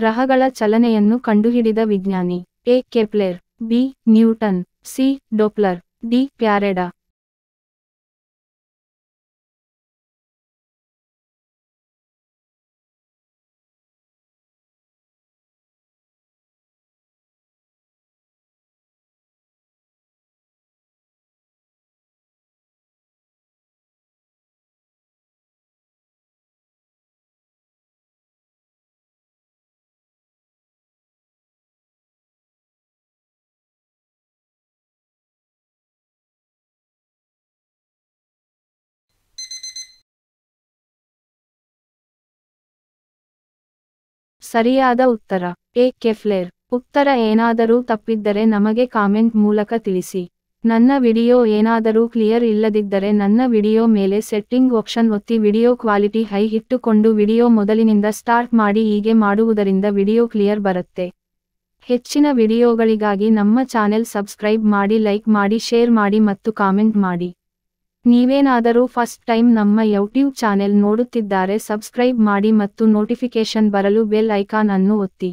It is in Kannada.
ಗ್ರಹಗಳ ಚಲನೆಯನ್ನು ಕಂಡುಹಿಡಿದ ವಿಜ್ಞಾನಿ A Kepler, B Newton, C Doppler, D Faraday. ಸರಿಯಾದ ಉತ್ತರ ಎ ಕೆಪ್ಲರ್. ಉತ್ತರ ಏನಾದರೂ ತಪ್ಪಿದ್ದರೆ ನಮಗೆ ಕಾಮೆಂಟ್ ಮೂಲಕ ತಿಳಿಸಿ. ನನ್ನ ವಿಡಿಯೋ ಏನಾದರೂ ಕ್ಲಿಯರ್ ಇಲ್ಲದಿದ್ದರೆ ನನ್ನ ವಿಡಿಯೋ ಮೇಲೆ ಸೆಟ್ಟಿಂಗ್ ಆಪ್ಷನ್ ಒತ್ತಿ ವಿಡಿಯೋ ಕ್ವಾಲಿಟಿ ಹೈ ಇಟ್ಟುಕೊಂಡು ವಿಡಿಯೋ ಮೊದಲಿನಿಂದ ಸ್ಟಾರ್ಟ್ ಮಾಡಿ. ಹೀಗೆ ಮಾಡುವುದರಿಂದ ವಿಡಿಯೋ ಕ್ಲಿಯರ್ ಬರುತ್ತೆ. ಹೆಚ್ಚಿನ ವಿಡಿಯೋಗಳಿಗಾಗಿ ನಮ್ಮ ಚಾನೆಲ್ ಸಬ್ಸ್ಕ್ರೈಬ್ ಮಾಡಿ, ಲೈಕ್ ಮಾಡಿ, ಶೇರ್ ಮಾಡಿ ಮತ್ತು ಕಾಮೆಂಟ್ ಮಾಡಿ. ನೀವೇನಾದರೂ ಫಸ್ಟ್ ಟೈಮ್ ನಮ್ಮ ಯೂಟ್ಯೂಬ್ ಚಾನೆಲ್ ನೋಡುತ್ತಿದ್ದರೆ ಸಬ್ಸ್ಕ್ರೈಬ್ ಮಾಡಿ ಮತ್ತು ನೋಟಿಫಿಕೇಶನ್ ಬರಲು ಬೆಲ್ ಐಕಾನ್ ಅನ್ನು ಒತ್ತಿ.